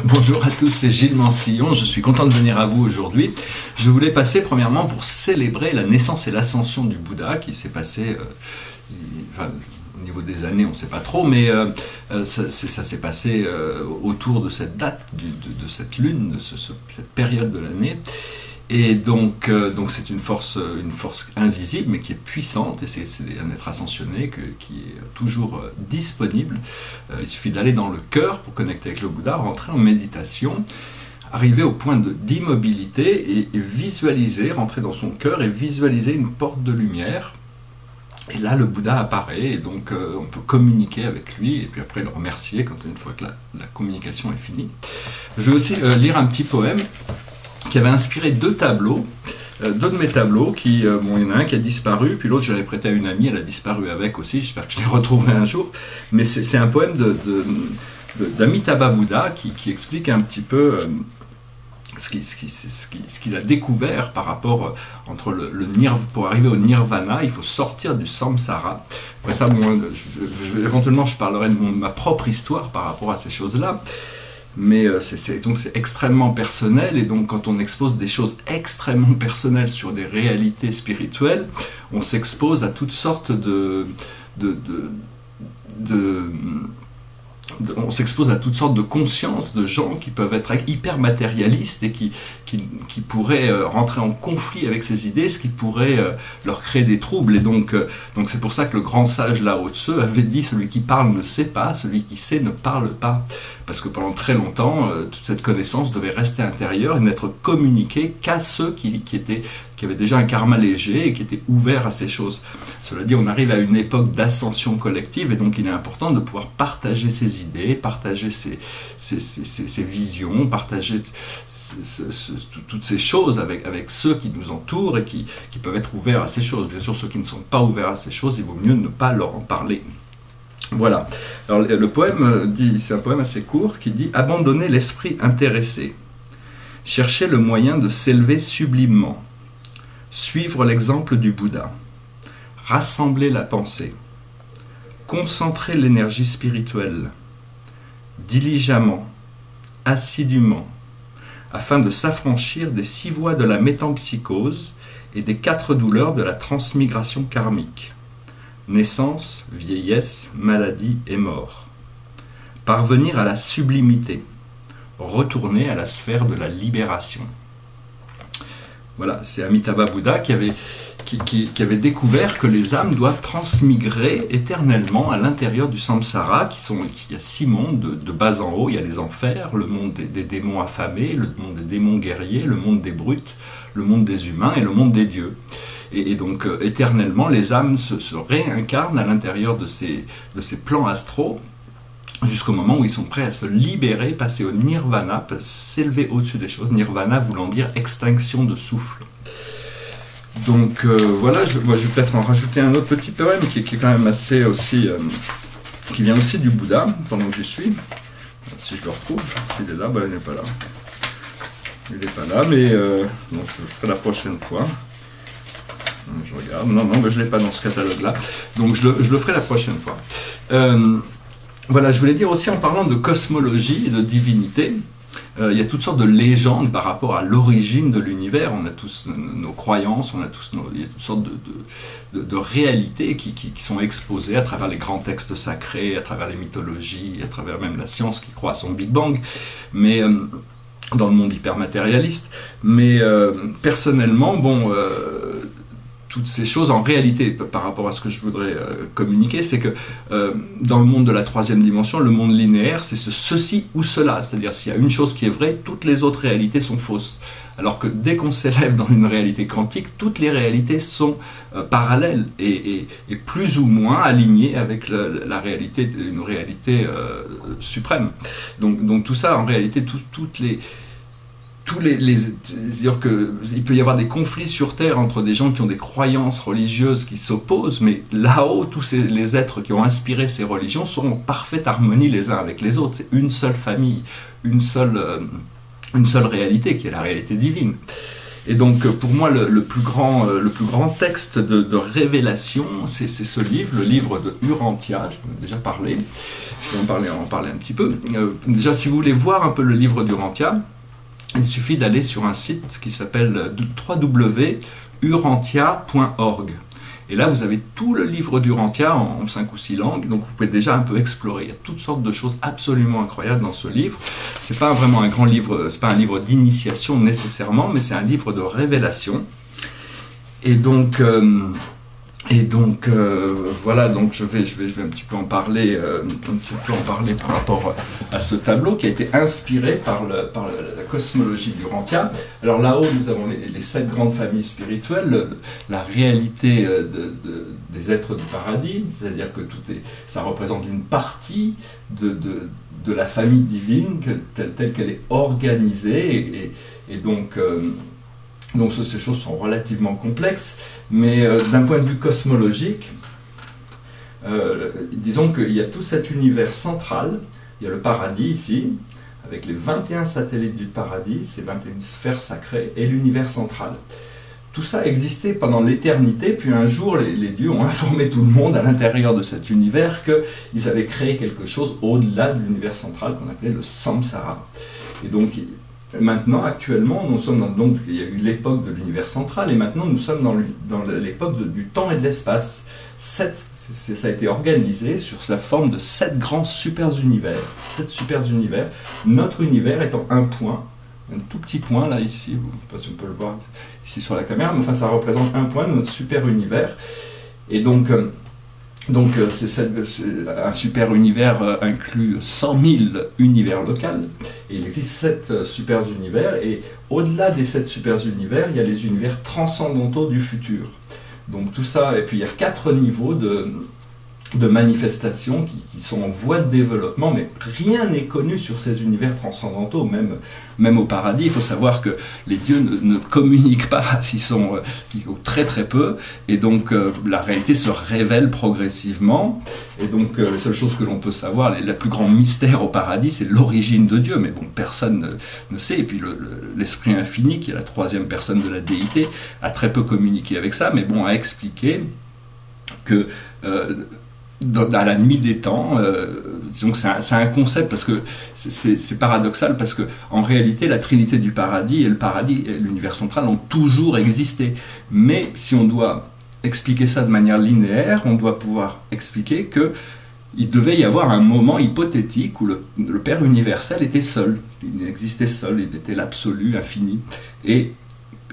Bonjour à tous, c'est Gilles Mansillon, je suis content de venir à vous aujourd'hui. Je voulais passer premièrement pour célébrer la naissance et l'ascension du Bouddha qui s'est passé, au niveau des années on ne sait pas trop, mais ça s'est passé autour de cette date, de cette lune, de cette période de l'année. Et donc c'est une force invisible mais qui est puissante, et c'est un être ascensionné qui est toujours disponible. Il suffit d'aller dans le cœur pour connecter avec le Bouddha, rentrer en méditation, arriver au point d'immobilité et visualiser, rentrer dans son cœur et visualiser une porte de lumière. Et là le Bouddha apparaît, et donc on peut communiquer avec lui et puis après le remercier une fois que la communication est finie. Je vais aussi lire un petit poème qui avait inspiré deux de mes tableaux, il y en a un qui a disparu, puis l'autre je l'avais prêté à une amie, elle a disparu avec aussi, j'espère que je les retrouverai un jour, mais c'est un poème d'Amitabha Bouddha qui explique un petit peu ce qu'il a découvert par rapport entre pour arriver au nirvana, il faut sortir du samsara. Après ça, éventuellement je parlerai de ma propre histoire par rapport à ces choses-là. Mais c'est extrêmement personnel, et donc quand on expose des choses extrêmement personnelles sur des réalités spirituelles, on s'expose à toutes sortes on s'expose à toutes sortes de consciences de gens qui peuvent être hyper matérialistes et qui pourraient rentrer en conflit avec ces idées, ce qui pourrait leur créer des troubles. Et donc c'est pour ça que le grand sage Lao Tse avait dit: celui qui parle ne sait pas, celui qui sait ne parle pas. Parce que pendant très longtemps, toute cette connaissance devait rester intérieure et n'être communiquée qu'à ceux qui avaient déjà un karma léger et qui étaient ouverts à ces choses. Cela dit, on arrive à une époque d'ascension collective, et donc il est important de pouvoir partager ses idées, partager ses visions, partager toutes ces choses avec ceux qui nous entourent et qui peuvent être ouverts à ces choses. Bien sûr, ceux qui ne sont pas ouverts à ces choses, il vaut mieux ne pas leur en parler. Voilà. Alors le poème c'est un poème assez court qui dit: abandonner l'esprit intéressé, chercher le moyen de s'élever sublimement, suivre l'exemple du Bouddha, rassembler la pensée, concentrer l'énergie spirituelle, diligemment, assidûment, afin de s'affranchir des 6 voies de la métempsychose et des 4 douleurs de la transmigration karmique: naissance, vieillesse, maladie et mort. Parvenir à la sublimité, retourner à la sphère de la libération. Voilà, c'est Amitabha Bouddha qui avait découvert que les âmes doivent transmigrer éternellement à l'intérieur du samsara, il y a 6 mondes de bas en haut. Il y a les enfers, le monde des démons affamés, le monde des démons guerriers, le monde des brutes, le monde des humains et le monde des dieux. Et donc éternellement les âmes se réincarnent à l'intérieur de ces plans astraux, jusqu'au moment où ils sont prêts à se libérer, passer au nirvana, s'élever au-dessus des choses. Nirvana voulant dire extinction de souffle. Donc voilà, je vais peut-être en rajouter un autre petit poème qui est quand même assez aussi, qui vient aussi du Bouddha, pendant que j'y suis. Si je le retrouve, s'il est là, il n'est pas là. Il n'est pas là, mais donc je le ferai la prochaine fois. Je regarde, non, je ne l'ai pas dans ce catalogue-là, donc je le ferai la prochaine fois. Voilà, je voulais dire aussi, en parlant de cosmologie et de divinité, il y a toutes sortes de légendes par rapport à l'origine de l'univers. On a tous nos croyances, il y a toutes sortes de réalités qui sont exposées à travers les grands textes sacrés, à travers les mythologies, à travers même la science qui croit à son Big Bang, mais dans le monde hypermatérialiste. Mais personnellement, toutes ces choses, en réalité, par rapport à ce que je voudrais communiquer, c'est que dans le monde de la 3e dimension, le monde linéaire, c'est ceci ou cela. C'est-à-dire, s'il y a une chose qui est vraie, toutes les autres réalités sont fausses. Alors que dès qu'on s'élève dans une réalité quantique, toutes les réalités sont parallèles et plus ou moins alignées avec la réalité, une réalité suprême. Donc tout ça, en réalité, c'est-à-dire qu'il peut y avoir des conflits sur Terre entre des gens qui ont des croyances religieuses qui s'opposent, mais là-haut, les êtres qui ont inspiré ces religions sont en parfaite harmonie les uns avec les autres. C'est une seule famille, une seule réalité qui est la réalité divine. Et donc pour moi le plus grand texte de révélation, c'est ce livre, le livre de Urantia. Je vous en ai déjà parlé, je vais en parler un petit peu. Déjà, si vous voulez voir un peu le livre d'Urantia, il suffit d'aller sur un site qui s'appelle www.urantia.org. Et là, vous avez tout le livre d'Urantia en 5 ou 6 langues, donc vous pouvez déjà un peu explorer. Il y a toutes sortes de choses absolument incroyables dans ce livre. C'est pas vraiment un grand livre, c'est pas un livre d'initiation nécessairement, mais c'est un livre de révélation. Et donc voilà, donc je vais un petit peu en parler, par rapport à ce tableau qui a été inspiré par la cosmologie d'Urantia. Alors là-haut, nous avons les 7 grandes familles spirituelles, la réalité des êtres du paradis, c'est-à-dire que ça représente une partie de la famille divine telle qu'elle est organisée, et donc ces choses sont relativement complexes, mais d'un point de vue cosmologique, disons qu'il y a tout cet univers central, il y a le paradis ici, avec les 21 satellites du paradis, ces 21 sphères sacrées, et l'univers central. Tout ça existait pendant l'éternité, puis un jour les dieux ont informé tout le monde à l'intérieur de cet univers qu'ils avaient créé quelque chose au-delà de l'univers central qu'on appelait le samsara. Et donc maintenant, actuellement, nous sommes donc il y a eu l'époque de l'univers central, et maintenant nous sommes dans l'époque du temps et de l'espace. Ça a été organisé sur la forme de 7 grands super-univers. 7 super-univers, notre univers étant un point, un tout petit point là ici, je ne sais pas si on peut le voir ici sur la caméra, mais enfin ça représente un point de notre super-univers. Et donc un super univers inclut 100 000 univers locaux, et il existe 7 super univers, et au-delà des 7 super univers, il y a les univers transcendantaux du futur. Donc tout ça, et puis il y a 4 niveaux de manifestations qui sont en voie de développement, mais rien n'est connu sur ces univers transcendantaux, même au paradis. Il faut savoir que les dieux ne communiquent pas, ils très très peu, et donc la réalité se révèle progressivement, et donc la seule chose que l'on peut savoir, le plus grand mystère au paradis, c'est l'origine de Dieu, mais bon, personne ne sait, et puis l'esprit infini, qui est la 3e personne de la déité, a très peu communiqué avec ça, mais bon, a expliqué que à la nuit des temps, disons que c'est un concept, parce que c'est paradoxal, parce que en réalité la trinité du paradis et le paradis et l'univers central ont toujours existé, mais si on doit expliquer ça de manière linéaire, on doit pouvoir expliquer que il devait y avoir un moment hypothétique où le Père universel était seul, il existait seul, il était l'absolu, infini, et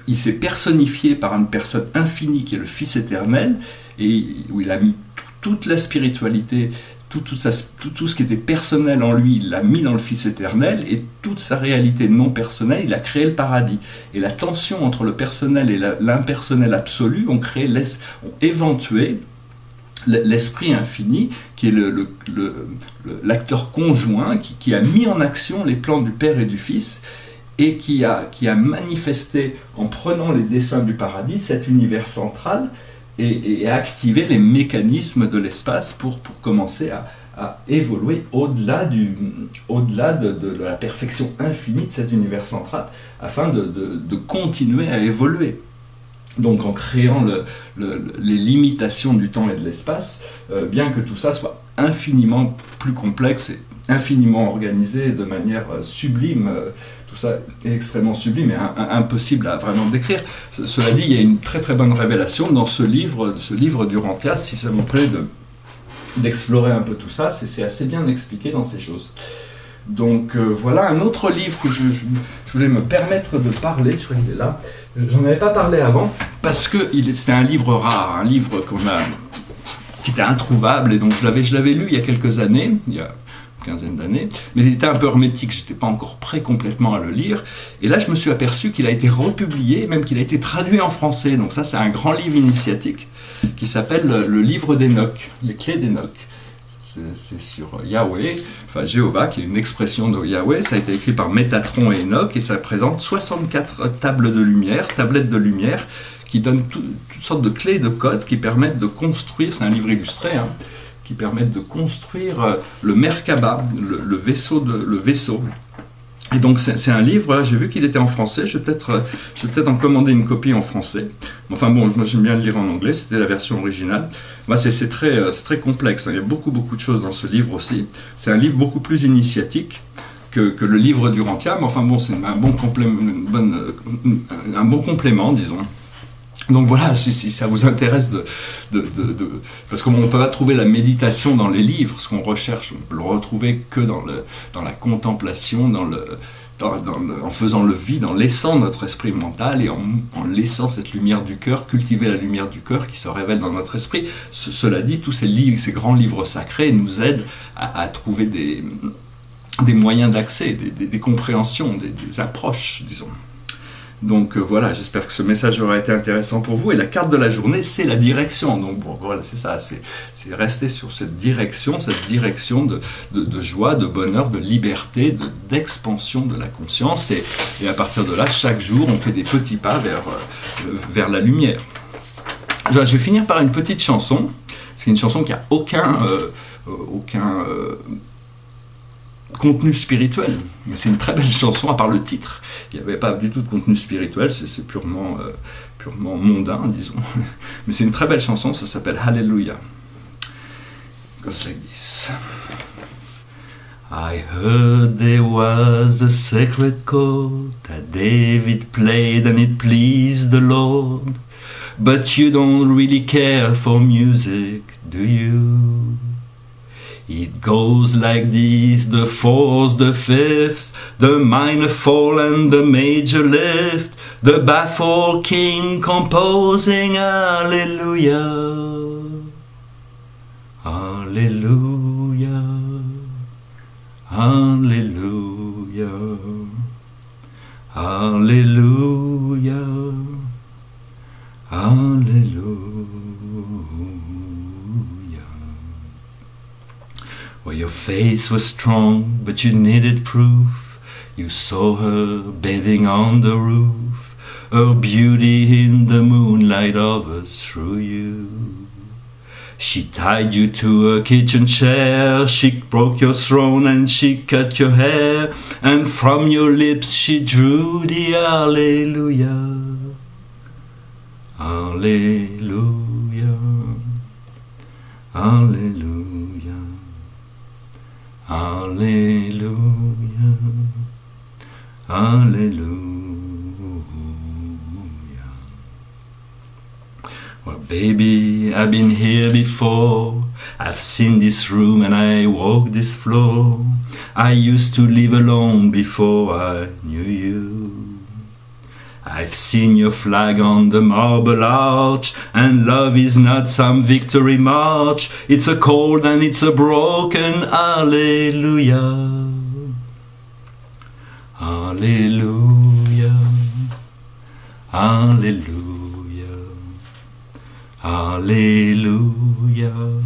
il s'est personnifié par une personne infinie qui est le Fils éternel, et où il a mis toute la spiritualité, tout ce qui était personnel en lui, il l'a mis dans le Fils éternel, et toute sa réalité non personnelle, il a créé le paradis. Et la tension entre le personnel et l'impersonnel absolu ont éventué l'esprit infini, qui est l'acteur conjoint, qui a mis en action les plans du Père et du Fils, et qui a manifesté, en prenant les desseins du paradis, cet univers central, et activer les mécanismes de l'espace pour commencer à évoluer au-delà de la perfection infinie de cet univers central, afin de continuer à évoluer. Donc en créant les limitations du temps et de l'espace, bien que tout ça soit infiniment plus complexe et infiniment organisé de manière sublime, tout ça est extrêmement sublime et impossible à vraiment décrire. Cela dit, il y a une très très bonne révélation dans ce livre d'Urantia. Si ça vous plaît d'explorer un peu tout ça, c'est assez bien expliqué dans ces choses. Donc voilà un autre livre que je voulais me permettre de parler. Je crois qu'il est là. J'en avais pas parlé avant parce que c'était un livre rare, un livre qui était introuvable, et donc je l'avais lu il y a quelques années, il y a une quinzaine d'années, mais il était un peu hermétique, je n'étais pas encore prêt complètement à le lire, et là je me suis aperçu qu'il a été republié, même qu'il a été traduit en français. Donc ça, c'est un grand livre initiatique qui s'appelle le livre d'Enoch, les clés d'Enoch. C'est sur Yahweh, enfin Jéhovah, qui est une expression de Yahweh. Ça a été écrit par Métatron et Enoch, et ça présente 64 tablettes de lumière, qui donnent toutes sortes de clés de code qui permettent de construire, c'est un livre illustré, qui permettent de construire le Merkaba, le vaisseau. Et donc c'est un livre, voilà, j'ai vu qu'il était en français, je vais peut-être en commander une copie en français. Enfin bon, moi j'aime bien le lire en anglais, c'était la version originale. Bah, c'est très complexe, hein. Il y a beaucoup de choses dans ce livre aussi. C'est un livre beaucoup plus initiatique que le livre d'Urantia, mais enfin bon, c'est un bon complément, disons. Donc voilà, si ça vous intéresse parce qu'on ne peut pas trouver la méditation dans les livres, ce qu'on recherche, on peut le retrouver que dans la contemplation, en faisant le vide, en laissant notre esprit mental et en laissant cette lumière du cœur, cultiver la lumière du cœur qui se révèle dans notre esprit. Cela dit, tous ces grands livres sacrés nous aident à trouver des moyens d'accès, des compréhensions, des approches, disons. Donc voilà, j'espère que ce message aura été intéressant pour vous. Et la carte de la journée, c'est la direction. Donc bon, voilà, c'est ça, c'est rester sur cette direction de joie, de bonheur, de liberté, d'expansion de la conscience. Et à partir de là, chaque jour, on fait des petits pas vers la lumière. Je vais finir par une petite chanson. C'est une chanson qui n'a aucun contenu spirituel, mais c'est une très belle chanson, à part le titre. Il n'y avait pas du tout de contenu spirituel, c'est purement mondain, disons. Mais c'est une très belle chanson, ça s'appelle Hallelujah. It goes like this. I heard there was a sacred chord that David played and it pleased the Lord. But you don't really care for music, do you? It goes like this, the fourth, the fifth, the minor fall and the major lift, the baffled king composing Hallelujah, Hallelujah, Hallelujah, Hallelujah, Hallelujah. Well, your face was strong, but you needed proof. You saw her bathing on the roof, her beauty in the moonlight hovers through you. She tied you to a kitchen chair, she broke your throne and she cut your hair, and from your lips she drew the Hallelujah, Hallelujah, Hallelujah. Hallelujah, Hallelujah. Well, baby, I've been here before. I've seen this room and I walked this floor. I used to live alone before I knew you. I've seen your flag on the marble arch, and love is not some victory march. It's a cold and it's a broken Hallelujah, Hallelujah, Hallelujah, Hallelujah,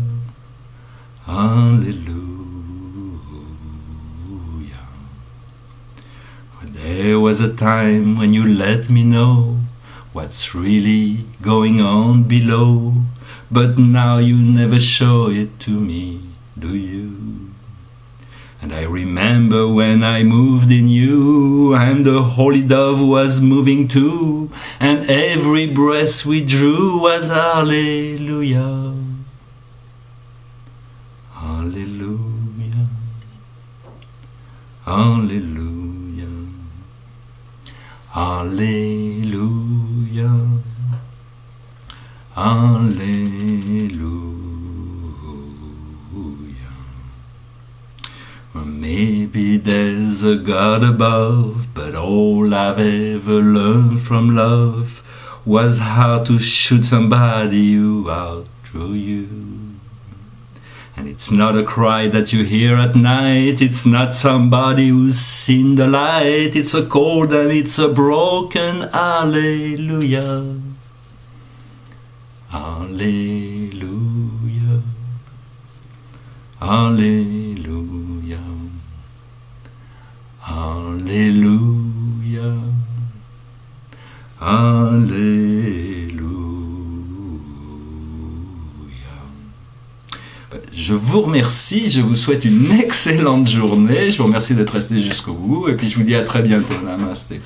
Hallelujah. There was a time when you let me know what's really going on below, but now you never show it to me, do you? And I remember when I moved in you, and the holy dove was moving too, and every breath we drew was Hallelujah, Hallelujah, Hallelujah, Hallelujah, Hallelujah. Well, maybe there's a God above, but all I've ever learned from love was how to shoot somebody who outdrew you. And it's not a cry that you hear at night, it's not somebody who's seen the light, it's a cold and it's a broken Hallelujah, Hallelujah, Hallelujah, Hallelujah, Hallelujah. Je vous remercie, je vous souhaite une excellente journée, je vous remercie d'être resté jusqu'au bout, et puis je vous dis à très bientôt. Namasté.